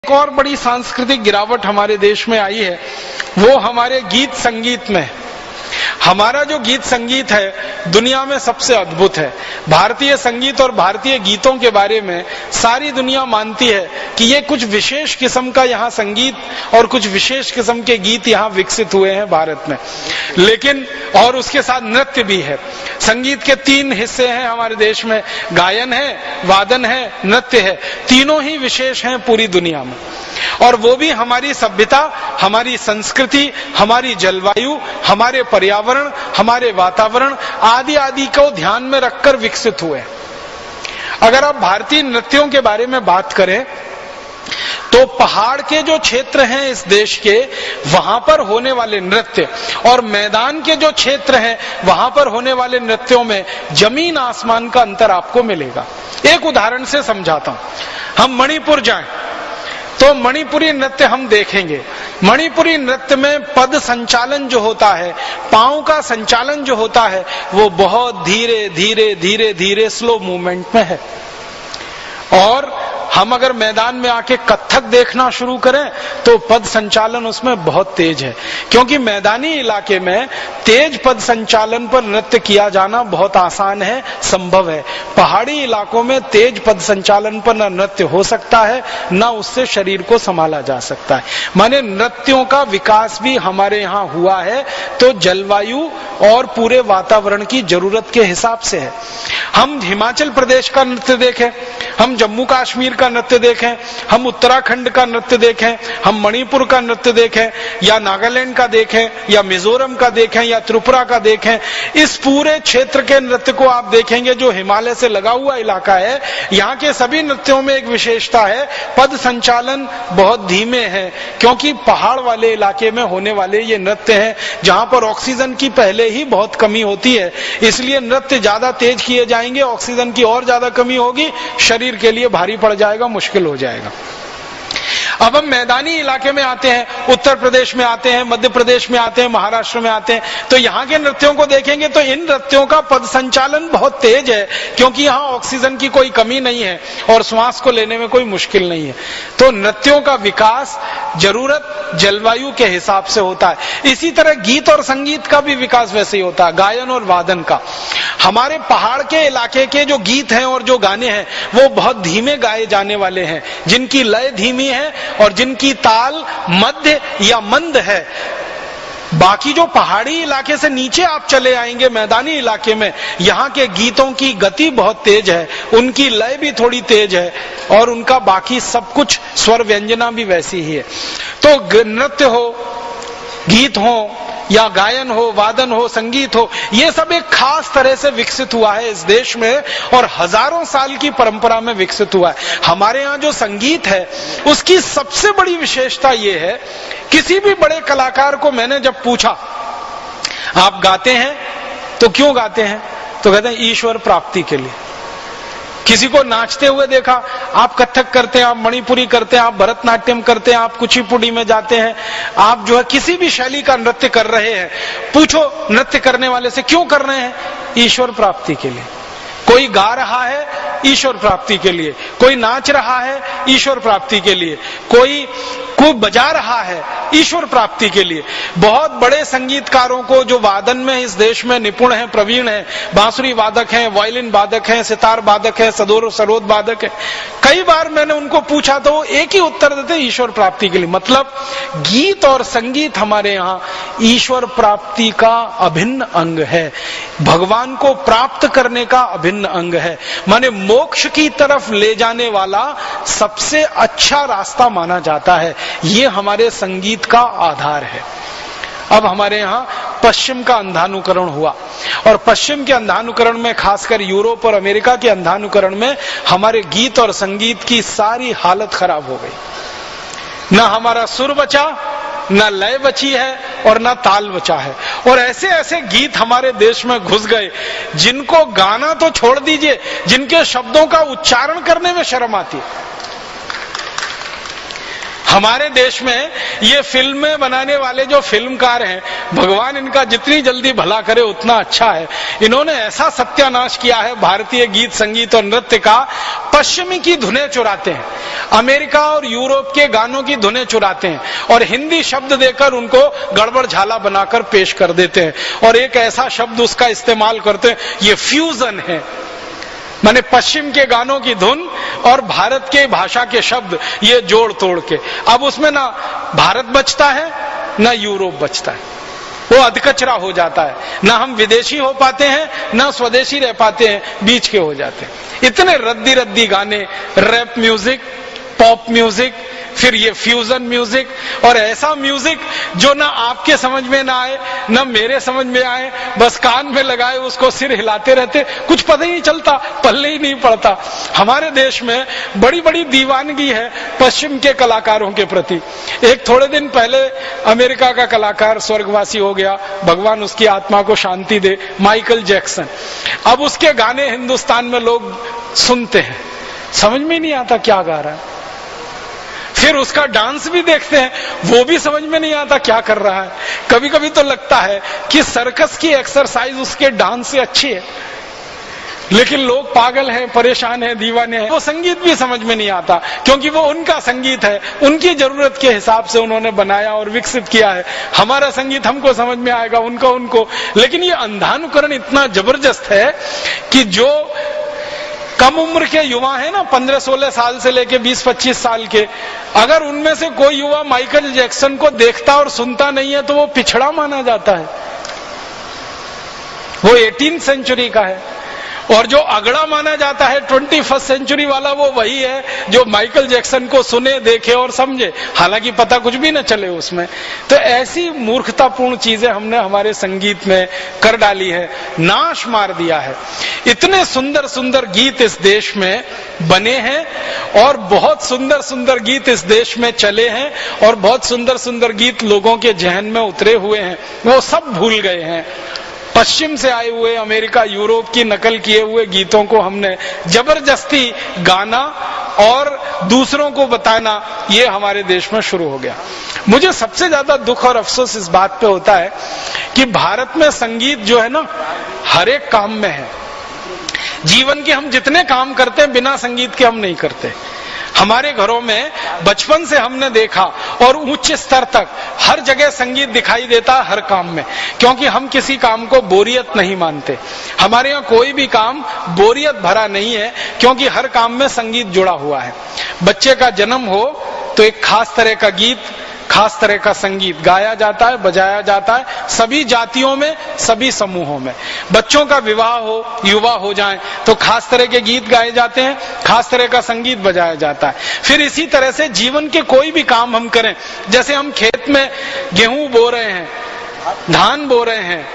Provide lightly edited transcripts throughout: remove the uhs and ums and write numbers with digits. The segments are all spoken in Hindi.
एक और बड़ी सांस्कृतिक गिरावट हमारे देश में आई है, वो हमारे गीत संगीत में। हमारा जो गीत संगीत है दुनिया में सबसे अद्भुत है। भारतीय संगीत और भारतीय गीतों के बारे में सारी दुनिया मानती है कि ये कुछ विशेष किस्म का यहाँ संगीत और कुछ विशेष किस्म के गीत यहाँ विकसित हुए हैं भारत में। लेकिन और उसके साथ नृत्य भी है। संगीत के 3 हिस्से हैं हमारे देश में, गायन है, वादन है, नृत्य है। तीनों ही विशेष हैं पूरी दुनिया में, और वो भी हमारी सभ्यता, हमारी संस्कृति, हमारी जलवायु, हमारे पर्यावरण, हमारे वातावरण आदि आदि को ध्यान में रखकर विकसित हुए। अगर आप भारतीय नृत्यों के बारे में बात करें तो पहाड़ के जो क्षेत्र हैं इस देश के, वहां पर होने वाले नृत्य और मैदान के जो क्षेत्र हैं वहां पर होने वाले नृत्यों में जमीन आसमान का अंतर आपको मिलेगा। एक उदाहरण से समझाता हूं। हम मणिपुर जाएं तो मणिपुरी नृत्य हम देखेंगे। मणिपुरी नृत्य में पद संचालन जो होता है, पांव का संचालन जो होता है, वो बहुत धीरे धीरे धीरे धीरे स्लो मूवमेंट में है। और हम अगर मैदान में आके कथक देखना शुरू करें तो पद संचालन उसमें बहुत तेज है, क्योंकि मैदानी इलाके में तेज पद संचालन पर नृत्य किया जाना बहुत आसान है, संभव है। पहाड़ी इलाकों में तेज पद संचालन पर न नृत्य हो सकता है, न उससे शरीर को संभाला जा सकता है। माने नृत्यों का विकास भी हमारे यहाँ हुआ है तो जलवायु और पूरे वातावरण की जरूरत के हिसाब से है। हम हिमाचल प्रदेश का नृत्य देखें, हम जम्मू कश्मीर का नृत्य देखें, हम उत्तराखंड का नृत्य देखें, हम मणिपुर का नृत्य देखें, या नागालैंड का देखें, या मिजोरम का देखें, या त्रिपुरा का देखें, इस पूरे क्षेत्र के नृत्य को आप देखेंगे जो हिमालय से लगा हुआ इलाका है। यहाँ के सभी नृत्यों में एक विशेषता है, पद संचालन बहुत धीमे है, क्योंकि पहाड़ वाले इलाके में होने वाले ये नृत्य हैं जहां पर ऑक्सीजन की पहले ही बहुत कमी होती है। इसलिए नृत्य ज्यादा तेज किए जाएंगे, ऑक्सीजन की और ज्यादा कमी होगी, शरीर के लिए भारी पड़ जाएगा, मुश्किल हो जाएगा। अब हम मैदानी इलाके में आते हैं, उत्तर प्रदेश में आते हैं, मध्य प्रदेश में आते हैं, महाराष्ट्र में आते हैं, तो यहाँ के नृत्यों को देखेंगे तो इन नृत्यों का पद संचालन बहुत तेज है, क्योंकि यहाँ ऑक्सीजन की कोई कमी नहीं है और श्वास को लेने में कोई मुश्किल नहीं है। तो नृत्यों का विकास जरूरत जलवायु के हिसाब से होता है। इसी तरह गीत और संगीत का भी विकास वैसे ही होता है, गायन और वादन का। हमारे पहाड़ के इलाके के जो गीत हैं और जो गाने हैं वो बहुत धीमे गाए जाने वाले हैं, जिनकी लय धीमी है और जिनकी ताल मध्य या मंद है। बाकी जो पहाड़ी इलाके से नीचे आप चले आएंगे मैदानी इलाके में, यहाँ के गीतों की गति बहुत तेज है, उनकी लय भी थोड़ी तेज है और उनका बाकी सब कुछ स्वर व्यंजना भी वैसी ही है। तो नृत्य हो, गीत हो, या गायन हो, वादन हो, संगीत हो, ये सब एक खास तरह से विकसित हुआ है इस देश में और हजारों साल की परंपरा में विकसित हुआ है। हमारे यहाँ जो संगीत है उसकी सबसे बड़ी विशेषता ये है, किसी भी बड़े कलाकार को मैंने जब पूछा आप गाते हैं तो क्यों गाते हैं, तो कहते हैं ईश्वर प्राप्ति के लिए। किसी को नाचते हुए देखा, आप कथक करते हैं, आप मणिपुरी करते हैं, आप भरतनाट्यम करते हैं, आप कुचिपुड़ी में जाते हैं, आप जो है किसी भी शैली का नृत्य कर रहे हैं, पूछो नृत्य करने वाले से क्यों कर रहे हैं, ईश्वर प्राप्ति के लिए। कोई गा रहा है ईश्वर प्राप्ति के लिए, कोई नाच रहा है ईश्वर प्राप्ति के लिए, कोई बजा रहा है ईश्वर प्राप्ति के लिए। बहुत बड़े संगीतकारों को जो वादन में इस देश में निपुण हैं, प्रवीण हैं, बांसुरी वादक हैं, वायलिन वादक हैं, सितार वादक हैं, सरोद वादक हैं, कई बार मैंने उनको पूछा तो वो एक ही उत्तर देते, ईश्वर प्राप्ति के लिए। मतलब गीत और संगीत हमारे यहाँ ईश्वर प्राप्ति का अभिन्न अंग है, भगवान को प्राप्त करने का अभिन्न अंग है, माने मोक्ष की तरफ ले जाने वाला सबसे अच्छा रास्ता माना जाता है। ये हमारे संगीत का आधार है। अब हमारे यहाँ पश्चिम का अंधानुकरण हुआ और पश्चिम के अंधानुकरण में, खासकर यूरोप और अमेरिका के अंधानुकरण में, हमारे गीत और संगीत की सारी हालत खराब हो गई। ना हमारा सुर बचा, ना लय बची है और ना ताल बचा है। और ऐसे ऐसे गीत हमारे देश में घुस गए जिनको गाना तो छोड़ दीजिए, जिनके शब्दों का उच्चारण करने में शर्म आती है। हमारे देश में ये फिल्में बनाने वाले जो फिल्मकार हैं, भगवान इनका जितनी जल्दी भला करे उतना अच्छा है। इन्होंने ऐसा सत्यानाश किया है भारतीय गीत संगीत और नृत्य का, पश्चिमी की धुनें चुराते हैं। अमेरिका और यूरोप के गानों की धुनें चुराते हैं और हिंदी शब्द देकर उनको गड़बड़ झाला बनाकर पेश कर देते हैं और एक ऐसा शब्द उसका इस्तेमाल करते हैं, ये फ्यूजन है। माने पश्चिम के गानों की धुन और भारत के भाषा के शब्द ये जोड़ तोड़ के, अब उसमें ना भारत बचता है ना यूरोप बचता है, वो अधकचरा हो जाता है। ना हम विदेशी हो पाते हैं ना स्वदेशी रह पाते हैं, बीच के हो जाते हैं। इतने रद्दी रद्दी गाने, रैप म्यूजिक, पॉप म्यूजिक, फिर ये फ्यूजन म्यूजिक और ऐसा म्यूजिक जो ना आपके समझ में ना आए ना मेरे समझ में आए, बस कान में लगाए उसको सिर हिलाते रहते, कुछ पता ही नहीं चलता, पल्ले ही नहीं पड़ता। हमारे देश में बड़ी बड़ी दीवानगी है पश्चिम के कलाकारों के प्रति। एक थोड़े दिन पहले अमेरिका का कलाकार स्वर्गवासी हो गया, भगवान उसकी आत्मा को शांति दे, माइकल जैक्सन। अब उसके गाने हिंदुस्तान में लोग सुनते हैं, समझ में नहीं आता क्या गा रहा है। फिर उसका डांस भी देखते हैं, वो भी समझ में नहीं आता क्या कर रहा है। कभी कभी तो लगता है कि सर्कस की एक्सरसाइज उसके डांस से अच्छी है, लेकिन लोग पागल हैं, परेशान हैं, दीवाने हैं। वो संगीत भी समझ में नहीं आता क्योंकि वो उनका संगीत है, उनकी जरूरत के हिसाब से उन्होंने बनाया और विकसित किया है। हमारा संगीत हमको समझ में आएगा, उनका उनको। लेकिन ये अंधानुकरण इतना जबरदस्त है कि जो कम उम्र के युवा हैं ना, 15-16 साल से लेके 20-25 साल के, अगर उनमें से कोई युवा माइकल जैक्सन को देखता और सुनता नहीं है तो वो पिछड़ा माना जाता है। वो 18वीं सेंचुरी का है और जो अगड़ा माना जाता है 21st सेंचुरी वाला, वो वही है जो माइकल जैक्सन को सुने, देखे और समझे, हालांकि पता कुछ भी न चले उसमें। तो ऐसी मूर्खतापूर्ण चीजें हमने हमारे संगीत में कर डाली है, नाश मार दिया है। इतने सुंदर सुंदर गीत इस देश में बने हैं और बहुत सुंदर सुंदर गीत इस देश में चले हैं और बहुत सुंदर सुंदर गीत लोगों के जहन में उतरे हुए हैं, वो सब भूल गए हैं। पश्चिम से आए हुए, अमेरिका यूरोप की नकल किए हुए गीतों को हमने जबरदस्ती गाना और दूसरों को बताना, ये हमारे देश में शुरू हो गया। मुझे सबसे ज्यादा दुख और अफसोस इस बात पे होता है कि भारत में संगीत जो है ना, हर एक काम में है। जीवन के हम जितने काम करते हैं बिना संगीत के हम नहीं करते। हमारे घरों में बचपन से हमने देखा और उच्च स्तर तक हर जगह संगीत दिखाई देता है, हर काम में, क्योंकि हम किसी काम को बोरियत नहीं मानते। हमारे यहाँ कोई भी काम बोरियत भरा नहीं है क्योंकि हर काम में संगीत जुड़ा हुआ है। बच्चे का जन्म हो तो एक खास तरह का गीत, खास तरह का संगीत गाया जाता है, बजाया जाता है, सभी जातियों में, सभी समूहों में। बच्चों का विवाह हो, युवा हो जाए तो खास तरह के गीत गाए जाते हैं, खास तरह का संगीत बजाया जाता है। फिर इसी तरह से जीवन के कोई भी काम हम करें, जैसे हम खेत में गेहूं बो रहे हैं, धान बो रहे हैं,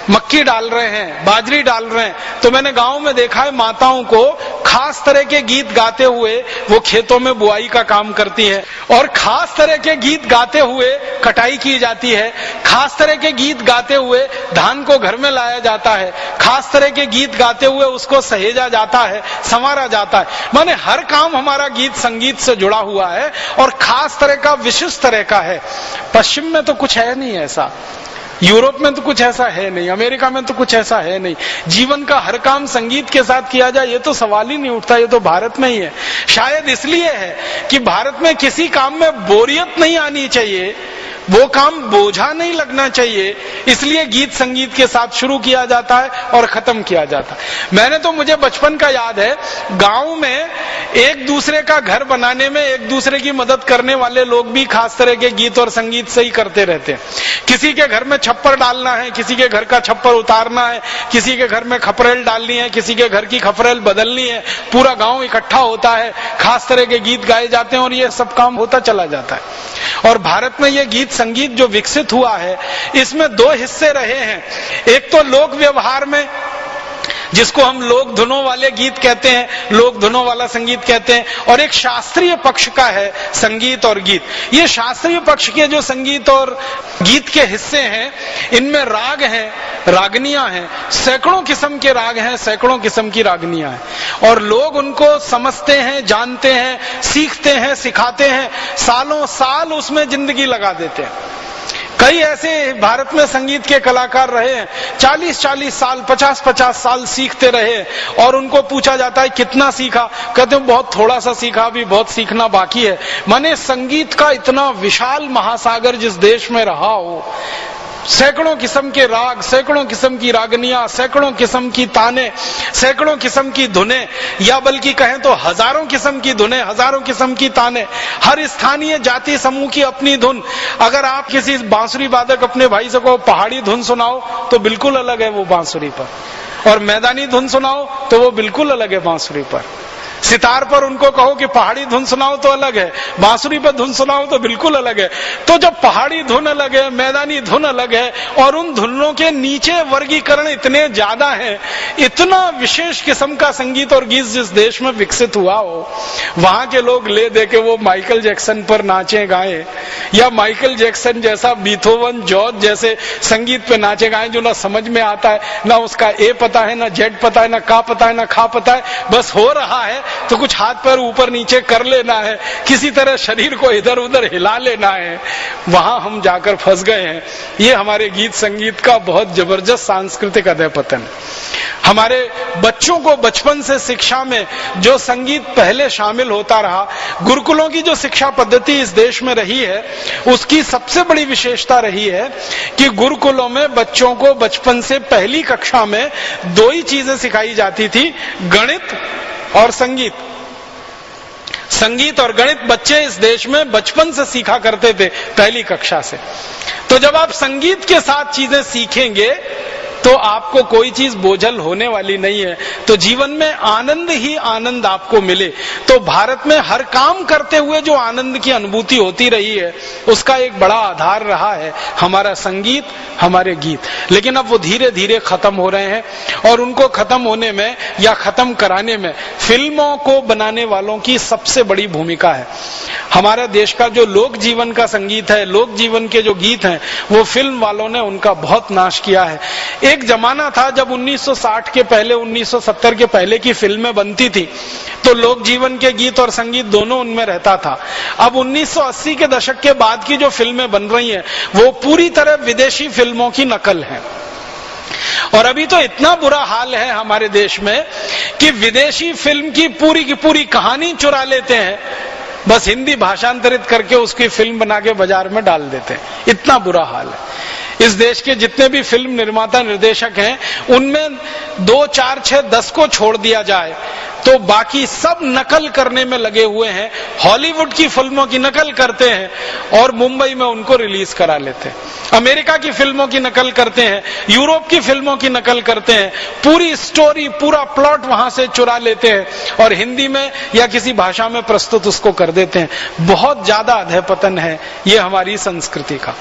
मक्की डाल रहे हैं, बाजरी डाल रहे हैं, तो मैंने गांव में देखा है माताओं को खास तरह के गीत गाते हुए वो खेतों में बुआई का काम करती है और खास तरह के गीत गाते हुए कटाई की जाती है, खास तरह के गीत गाते हुए धान को घर में लाया जाता है, खास तरह के गीत गाते हुए उसको सहेजा जाता है, संवारा जाता है। माने हर काम हमारा गीत संगीत से जुड़ा हुआ है और खास तरह का, विशिष्ट तरह का है। पश्चिम में तो कुछ है नहीं ऐसा, यूरोप में तो कुछ ऐसा है नहीं, अमेरिका में तो कुछ ऐसा है नहीं। जीवन का हर काम संगीत के साथ किया जाए ये तो सवाल ही नहीं उठता, ये तो भारत में ही है। शायद इसलिए है कि भारत में किसी काम में बोरियत नहीं आनी चाहिए, वो काम बोझा नहीं लगना चाहिए, इसलिए गीत संगीत के साथ शुरू किया जाता है और खत्म किया जाता है। मैंने तो, मुझे बचपन का याद है, गांव में एक दूसरे का घर बनाने में एक दूसरे की मदद करने वाले लोग भी खास तरह के गीत और संगीत से ही करते रहते हैं। किसी के घर में छप्पर डालना है, किसी के घर का छप्पर उतारना है, किसी के घर में खपरेल डालनी है, किसी के घर की खपरेल बदलनी है, पूरा गांव इकट्ठा होता है, खास तरह के गीत गाए जाते हैं और ये सब काम होता चला जाता है। और भारत में ये गीत संगीत जो विकसित हुआ है, इसमें दो हिस्से रहे हैं। एक तो लोक व्यवहार में, जिसको हम लोक धुनों वाले गीत कहते हैं, लोक धुनों वाला संगीत कहते हैं, और एक शास्त्रीय पक्ष का है संगीत और गीत। ये शास्त्रीय पक्ष के जो संगीत और गीत के हिस्से हैं, इनमें राग हैं, रागनियां हैं, सैकड़ों किस्म के राग हैं, सैकड़ों किस्म की रागनियां हैं, और लोग उनको समझते हैं, जानते हैं, सीखते हैं, सिखाते हैं, सालों साल उसमें जिंदगी लगा देते हैं। कई ऐसे भारत में संगीत के कलाकार रहे हैं, 40-40 साल, 50-50 साल सीखते रहे, और उनको पूछा जाता है कितना सीखा, कहते हैं बहुत थोड़ा सा सीखा, अभी बहुत सीखना बाकी है। माने संगीत का इतना विशाल महासागर जिस देश में रहा हो, सैकड़ों किस्म के राग, सैकड़ों किस्म की रागनियां, सैकड़ों किस्म की ताने, सैकड़ों किस्म की धुनें, या बल्कि कहें तो हजारों किस्म की धुनें, हजारों किस्म की ताने, हर स्थानीय जाति समूह की अपनी धुन। अगर आप किसी बांसुरी वादक अपने भाई से को पहाड़ी धुन सुनाओ तो बिल्कुल अलग है वो बांसुरी पर, और मैदानी धुन सुनाओ तो वो बिल्कुल अलग है बांसुरी पर। सितार पर उनको कहो कि पहाड़ी धुन सुनाओ तो अलग है, बांसुरी पर धुन सुनाओ तो बिल्कुल अलग है। तो जब पहाड़ी धुन अलग है, मैदानी धुन अलग है, और उन धुनों के नीचे वर्गीकरण इतने ज्यादा हैं, इतना विशेष किस्म का संगीत और गीत जिस देश में विकसित हुआ हो, वहां के लोग ले दे के वो माइकल जैक्सन पर नाचे गाए, या माइकल जैक्सन जैसा बीथोवन, जॉर्ज जैसे संगीत पे नाचे गाए जो ना समझ में आता है, ना उसका ए पता है, ना जेड पता है, ना का पता है, ना खा पता है, बस हो रहा है तो कुछ हाथ पैर ऊपर नीचे कर लेना है, किसी तरह शरीर को इधर उधर हिला लेना है। वहां हम जाकर फंस गए हैं। ये हमारे गीत संगीत का बहुत जबरदस्त सांस्कृतिक अधःपतन है। हमारे बच्चों को बचपन से शिक्षा में जो संगीत पहले शामिल होता रहा, गुरुकुलों की जो शिक्षा पद्धति इस देश में रही है, उसकी सबसे बड़ी विशेषता रही है कि गुरुकुलों में बच्चों को बचपन से पहली कक्षा में दो ही चीजें सिखाई जाती थी, गणित और संगीत। संगीत और गणित बच्चे इस देश में बचपन से सीखा करते थे, पहली कक्षा से। तो जब आप संगीत के साथ चीजें सीखेंगे तो आपको कोई चीज बोझल होने वाली नहीं है, तो जीवन में आनंद ही आनंद आपको मिले। तो भारत में हर काम करते हुए जो आनंद की अनुभूति होती रही है, उसका एक बड़ा आधार रहा है हमारा संगीत, हमारे गीत। लेकिन अब वो धीरे धीरे खत्म हो रहे हैं, और उनको खत्म होने में या खत्म कराने में फिल्मों को बनाने वालों की सबसे बड़ी भूमिका है। हमारे देश का जो लोक जीवन का संगीत है, लोक जीवन के जो गीत हैं, वो फिल्म वालों ने उनका बहुत नाश किया है। एक जमाना था जब 1960 के पहले, 1970 के पहले की फिल्में बनती थी तो लोक जीवन के गीत और संगीत दोनों उनमें रहता था। अब 1980 के दशक के बाद की जो फिल्में बन रही हैं, वो पूरी तरह विदेशी फिल्मों की नकल है। और अभी तो इतना बुरा हाल है हमारे देश में कि विदेशी फिल्म की पूरी कहानी चुरा लेते हैं, बस हिंदी भाषांतरित करके उसकी फिल्म बना के बाजार में डाल देते हैं। इतना बुरा हाल है। इस देश के जितने भी फिल्म निर्माता निर्देशक हैं, उनमें 2, 4, 6, 10 को छोड़ दिया जाए तो बाकी सब नकल करने में लगे हुए हैं। हॉलीवुड की फिल्मों की नकल करते हैं और मुंबई में उनको रिलीज करा लेते हैं। अमेरिका की फिल्मों की नकल करते हैं, यूरोप की फिल्मों की नकल करते हैं, पूरी स्टोरी, पूरा प्लॉट वहां से चुरा लेते हैं और हिंदी में या किसी भाषा में प्रस्तुत उसको कर देते हैं। बहुत ज्यादा अधःपतन है ये हमारी संस्कृति का।